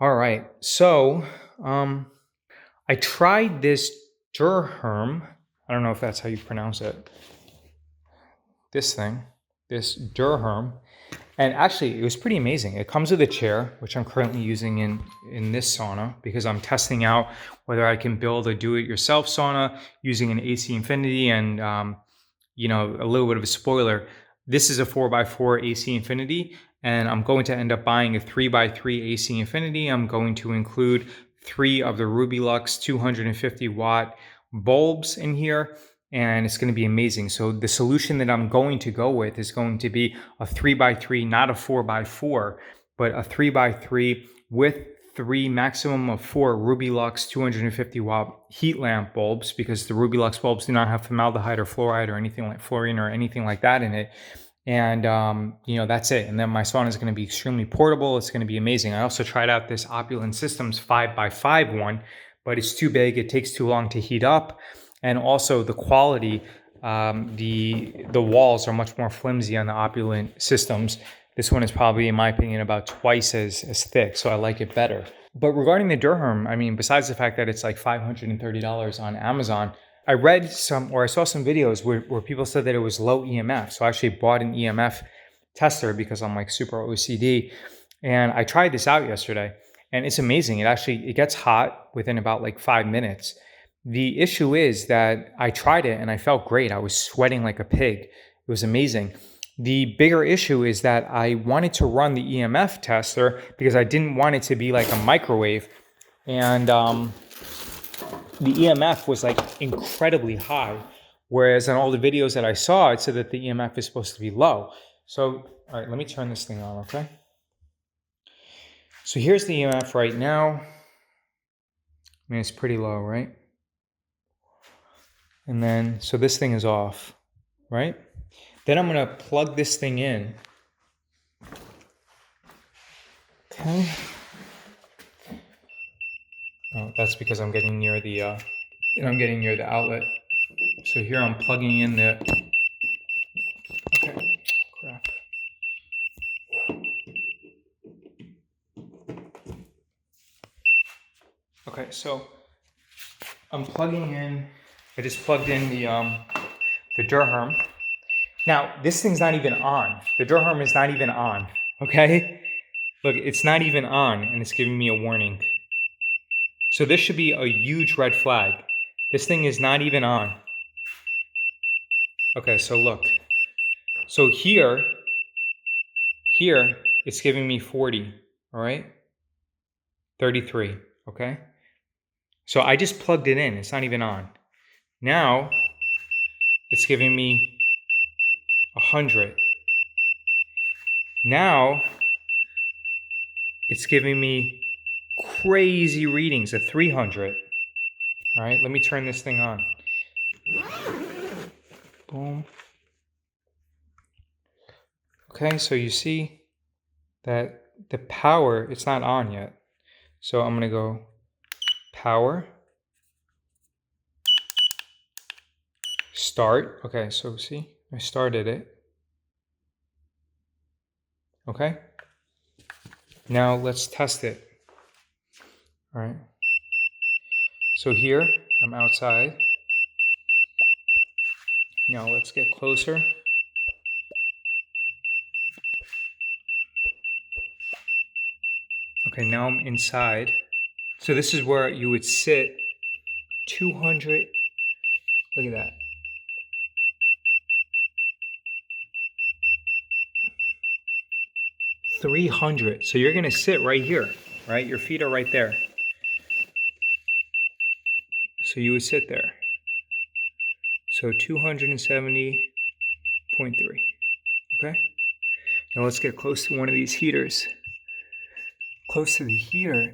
All right. So, I tried this Durherm. I don't know if that's how you pronounce it. This thing, this Durherm, and actually, it was pretty amazing. It comes with a chair, which I'm currently using in this sauna because I'm testing out whether I can build a do-it-yourself sauna using an AC Infinity and a little bit of a spoiler. This is a 4x4 AC Infinity, and I'm going to end up buying a 3x3 AC Infinity. I'm going to include 3 of the Rubylux 250 watt bulbs in here, and it's going to be amazing. So the solution that I'm going to go with is going to be a 3x3, not a 4x4, but a 3x3 with 3 maximum of 4 Rubylux 250 watt heat lamp bulbs, because the Rubylux bulbs do not have formaldehyde or fluoride or anything like fluorine or anything like that in it. And that's it. And then my sauna is going to be extremely portable. It's going to be amazing. I also tried out this Opulent Systems 5x5 one, but it's too big. It takes too long to heat up, and also the quality. The walls are much more flimsy on the Opulent Systems. This one is probably, in my opinion, about twice as thick, so I like it better. But regarding the Durham, I mean, besides the fact that it's like $530 on Amazon, I saw some videos where people said that it was low EMF. So I actually bought an EMF tester because I'm like super OCD. And I tried this out yesterday, and it's amazing. It gets hot within about like 5 minutes. The issue is that I tried it and I felt great. I was sweating like a pig. It was amazing. The bigger issue is that I wanted to run the EMF tester because I didn't want it to be like a microwave. And the EMF was like incredibly high. Whereas in all the videos that I saw, it said that the EMF is supposed to be low. So, all right, let me turn this thing on, okay? So here's the EMF right now. I mean, it's pretty low, right? And then, so this thing is off, right? Then I'm gonna plug this thing in. Okay. Oh, that's because I'm getting near the outlet. So here I'm plugging in the. Okay. Crap. Okay, so I'm plugging in. I just plugged in the Durham. Now this thing's not even on. The Durham is not even on. Okay. Look, it's not even on, and it's giving me a warning. So this should be a huge red flag. This thing is not even on. Okay, so look. So here it's giving me 40, all right? 33, okay? So I just plugged it in. It's not even on. Now it's giving me 100. Now it's giving me crazy readings of 300. All right, let me turn this thing on. Boom. Okay, so you see that the power, it's not on yet. So I'm gonna go power, start. Okay, so see, I started it. Okay, now let's test it. All right, so here I'm outside. Now let's get closer. Okay, now I'm inside. So this is where you would sit. 200, look at that. $300. So you're gonna sit right here, right? Your feet are right there. So you would sit there. So 270.3. Okay? Now let's get close to one of these heaters. Close to the heater,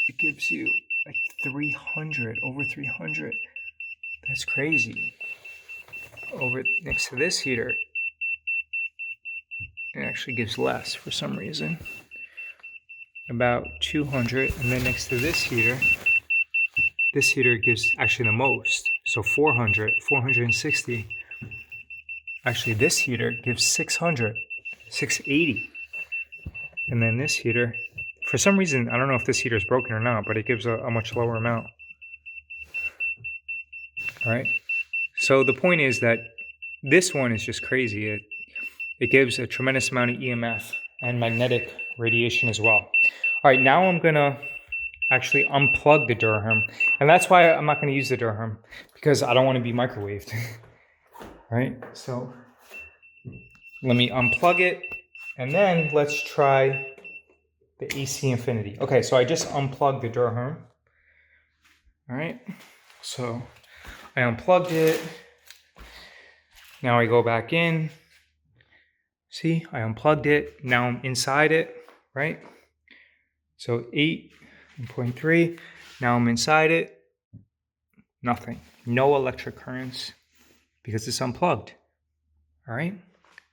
it gives you like 300, over 300. That's crazy. Over next to this heater, it actually gives less for some reason. About 200, and then next to this heater gives actually the most. So 400, 460. Actually, this heater gives 600, 680. And then this heater, for some reason, I don't know if this heater is broken or not, but it gives a much lower amount. All right. So the point is that this one is just crazy. It gives a tremendous amount of EMF and magnetic radiation as well. All right, now I'm gonna actually unplug the Durherm, and that's why I'm not gonna use the Durherm, because I don't wanna be microwaved. All right, so let me unplug it, and then let's try the AC Infinity. Okay, so I just unplugged the Durherm. All right, so I unplugged it. Now I go back in. See, I unplugged it. Now I'm inside it, right? So 8.3. Now I'm inside it. Nothing. No electric currents because it's unplugged. All right?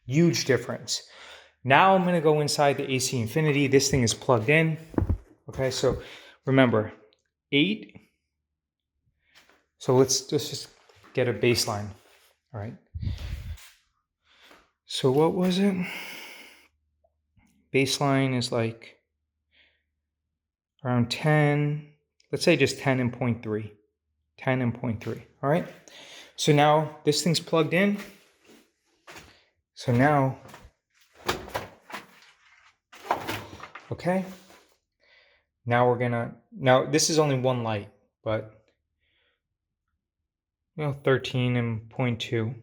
Huge difference. Now I'm going to go inside the AC Infinity. This thing is plugged in. Okay, so remember, 8. So let's just get a baseline. All right. So what was it? Baseline is like around 10. Let's say just 10 and 0.3. 10 and 0.3. All right. So now this thing's plugged in. So now, okay. Now now this is only one light, but 13 and 0.2.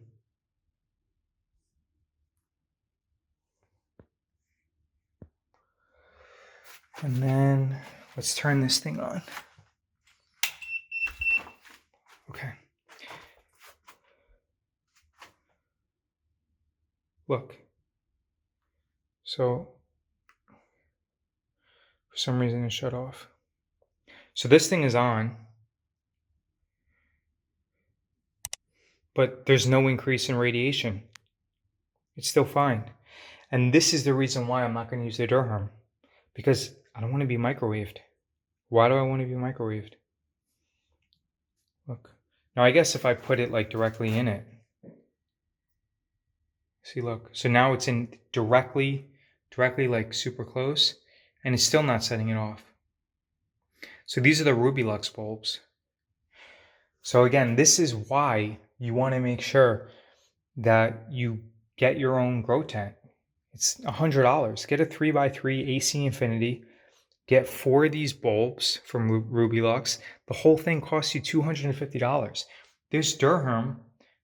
And then let's turn this thing on. Okay. Look. So for some reason it shut off. So this thing is on, but there's no increase in radiation. It's still fine. And this is the reason why I'm not going to use the Durherm, because I don't want to be microwaved. Why do I want to be microwaved? Look. Now I guess if I put it like directly in it. See, look. So now it's in directly like super close, and it's still not setting it off. So these are the Ruby Lux bulbs. So again, this is why you want to make sure that you get your own grow tent. It's $100. Get a 3x3 AC Infinity. Get 4 of these bulbs from Ruby Lux. The whole thing costs you $250. This Durherm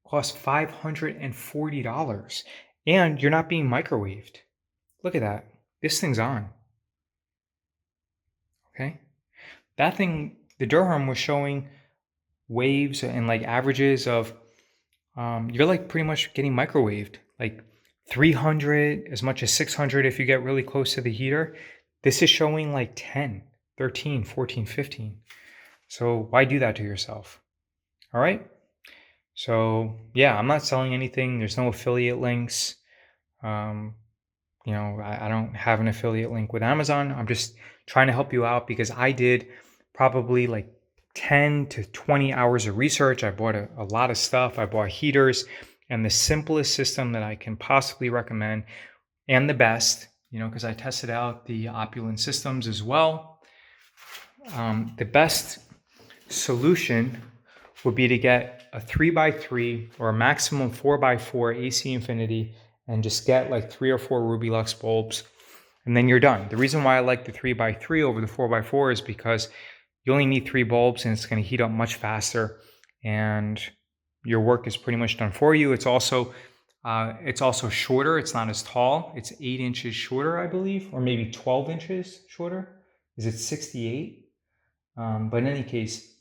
costs $540. And you're not being microwaved. Look at that. This thing's on. Okay? That thing, the Durherm was showing waves and like averages of, you're like pretty much getting microwaved. Like 300, as much as 600 if you get really close to the heater. This is showing like 10, 13, 14, 15. So why do that to yourself? All right. So yeah, I'm not selling anything. There's no affiliate links. I don't have an affiliate link with Amazon. I'm just trying to help you out because I did probably like 10 to 20 hours of research. I bought a lot of stuff. I bought heaters, and the simplest system that I can possibly recommend, and the best, because I tested out the Opulent systems as well. The best solution would be to get a 3x3 or a maximum 4x4 AC Infinity and just get like 3 or 4 Ruby Lux bulbs, and then you're done. The reason why I like the 3x3 over the 4x4 is because you only need 3 bulbs and it's going to heat up much faster, and your work is pretty much done for you. It's also shorter. It's not as tall. It's 8 inches shorter, I believe, or maybe 12 inches shorter. Is it 68? But in any case,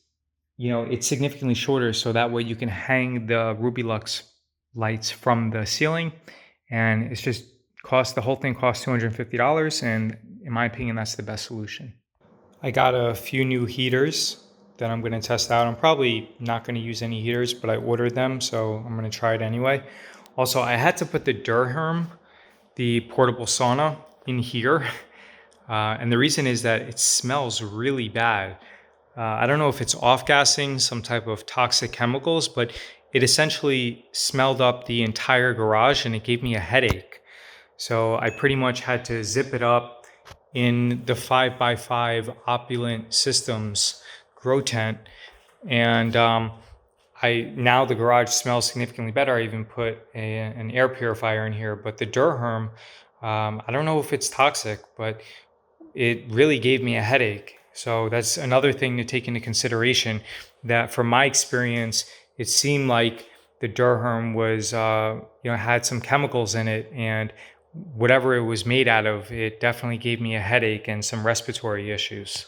it's significantly shorter, so that way you can hang the Ruby Lux lights from the ceiling, and it's just the whole thing costs $250, and in my opinion, that's the best solution. I got a few new heaters that I'm going to test out. I'm probably not going to use any heaters, but I ordered them, so I'm going to try it anyway. Also, I had to put the Durherm, the portable sauna, in here. And the reason is that it smells really bad. I don't know if it's off-gassing some type of toxic chemicals, but it essentially smelled up the entire garage and it gave me a headache. So I pretty much had to zip it up in the 5x5 Opulent Systems grow tent. And now the garage smells significantly better. I even put an air purifier in here. But the Durherm, I don't know if it's toxic, but it really gave me a headache. So that's another thing to take into consideration, that from my experience, it seemed like the Durherm was, had some chemicals in it, and whatever it was made out of, it definitely gave me a headache and some respiratory issues.